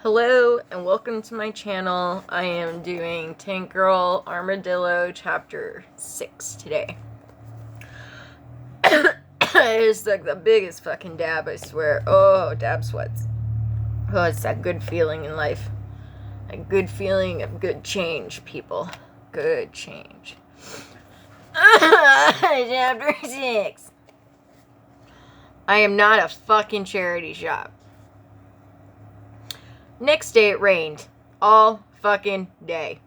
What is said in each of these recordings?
Hello and welcome to my channel. I am doing Tank Girl Armadillo chapter 6 today. It's like the biggest fucking dab, I swear. Oh, dab sweats. Oh, it's that good feeling in life. A good feeling of good change, people. Good change. Chapter 6. I am not a fucking charity shop. Next day it rained. All fucking day.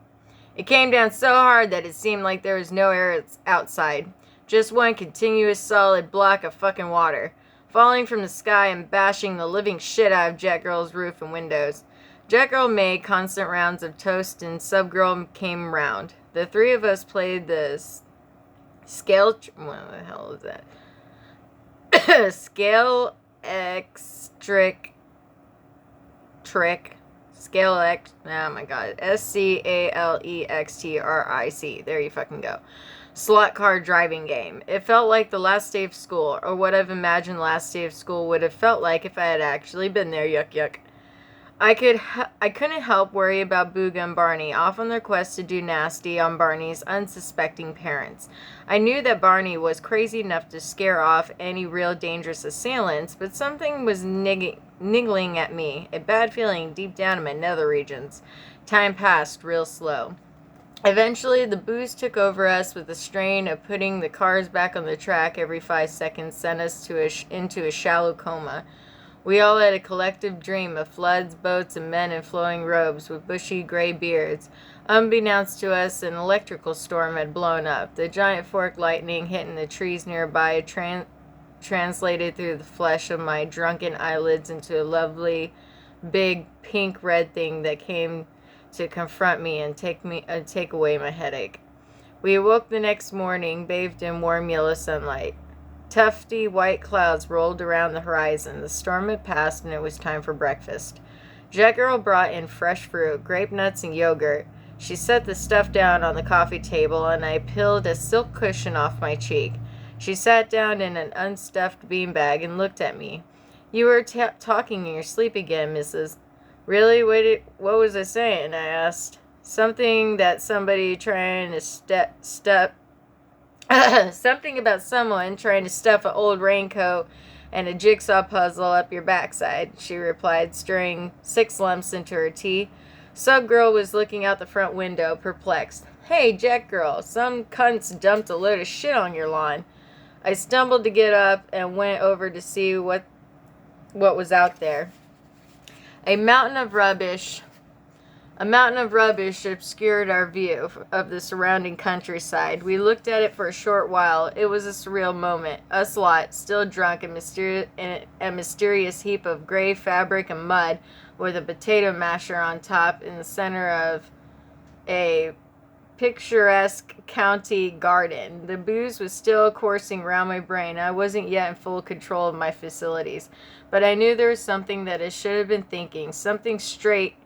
It came down so hard that it seemed like there was no air outside. Just one continuous solid block of fucking water, falling from the sky and bashing the living shit out of Jet Girl's roof and windows. Jet Girl made constant rounds of toast and Sub Girl came round. The three of us played the scale... what the hell is that? Scale X trick... Scale X, oh my god, SCALEXTRIC. There you fucking go. Slot car driving game. It felt like the last day of school, or what I've imagined last day of school would have felt like if I had actually been there. Yuck, yuck. I couldn't help worry about Booga and Barney, off on their quest to do nasty on Barney's unsuspecting parents. I knew that Barney was crazy enough to scare off any real dangerous assailants, but something was niggling at me, a bad feeling deep down in my nether regions. Time passed real slow. Eventually, the booze took over us with the strain of putting the cars back on the track every 5 seconds sent us into a shallow coma. We all had a collective dream of floods, boats, and men in flowing robes with bushy gray beards. Unbeknownst to us, an electrical storm had blown up. The giant fork lightning hitting the trees nearby translated through the flesh of my drunken eyelids into a lovely, big, pink-red thing that came to confront me and take away my headache. We awoke the next morning, bathed in warm yellow sunlight. Tufty white clouds rolled around the horizon. The storm had passed and it was time for breakfast. Jet Girl brought in fresh fruit, grape nuts, and yogurt. She set the stuff down on the coffee table and I peeled a silk cushion off my cheek. She sat down in an unstuffed beanbag and looked at me. "You were talking in your sleep again, Mrs. Really? What was I saying?" I asked. Something that somebody trying to something about someone trying to stuff an old raincoat and a jigsaw puzzle up your backside, she replied, stirring 6 lumps into her tea. Sub Girl was looking out the front window, perplexed. "Hey, Jet Girl, some cunts dumped a load of shit on your lawn." I stumbled to get up and went over to see what was out there. A mountain of rubbish obscured our view of the surrounding countryside. We looked at it for a short while. It was a surreal moment. Us lot, still drunk in a mysterious heap of gray fabric and mud, with a potato masher on top in the center of a picturesque county garden. The booze was still coursing round my brain. I wasn't yet in full control of my facilities, but I knew there was something that I should have been thinking, something straight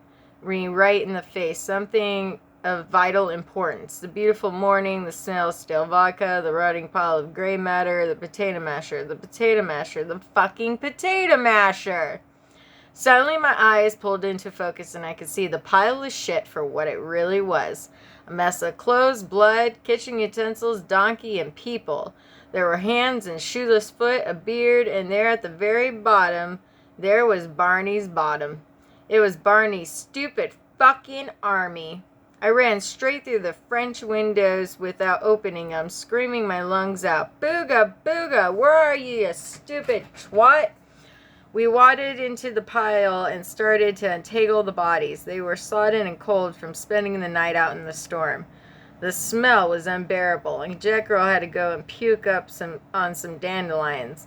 right in the face, something of vital importance. The beautiful morning, the smell of stale vodka, the rotting pile of gray matter, the potato masher, the fucking potato masher. Suddenly my eyes pulled into focus and I could see the pile of shit for what it really was. A mess of clothes, blood, kitchen utensils, donkey, and people. There were hands and shoeless foot, a beard, and there at the very bottom, there was Barney's bottom. It was Barney's stupid fucking army. I ran straight through the French windows without opening them, screaming my lungs out. "Booga, booga, where are you, you stupid twat?" We waded into the pile and started to untangle the bodies. They were sodden and cold from spending the night out in the storm. The smell was unbearable, and Jet Girl had to go and puke up on some dandelions.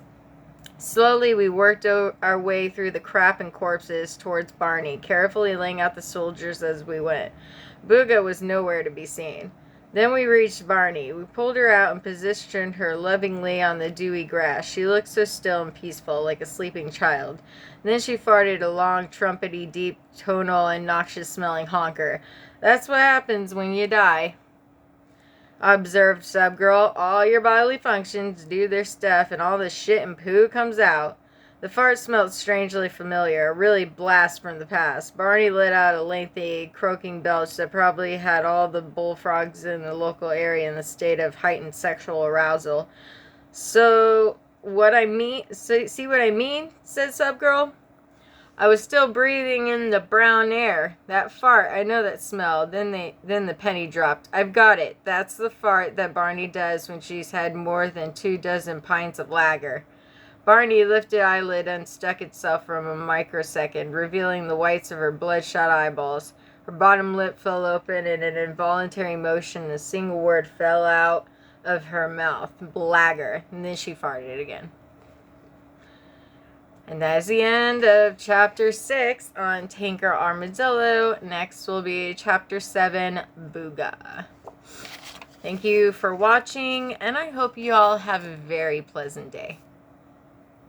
Slowly, we worked our way through the crap and corpses towards Barney, carefully laying out the soldiers as we went. Booga was nowhere to be seen. Then we reached Barney. We pulled her out and positioned her lovingly on the dewy grass. She looked so still and peaceful, like a sleeping child. Then she farted a long, trumpety, deep, tonal, and noxious-smelling honker. "That's what happens when you die," observed Sub Girl. "All your bodily functions do their stuff and all the shit and poo comes out." The fart smelled strangely familiar, a really blast from the past. Barney let out a lengthy, croaking belch that probably had all the bullfrogs in the local area in the state of heightened sexual arousal. So, what I mean, see what I mean? Said Subgirl. I was still breathing in the brown air. That fart, I know that smell. Then the penny dropped. I've got it. That's the fart that Barney does when she's had more than 24 pints of lager. Barney lifted eyelid unstuck itself for a microsecond, revealing the whites of her bloodshot eyeballs. Her bottom lip fell open in an involuntary motion, and a single word fell out of her mouth. Blagger. And then she farted again. And that is the end of Chapter 6 on Tanker Armadillo. Next will be Chapter 7, Booga. Thank you for watching, and I hope you all have a very pleasant day.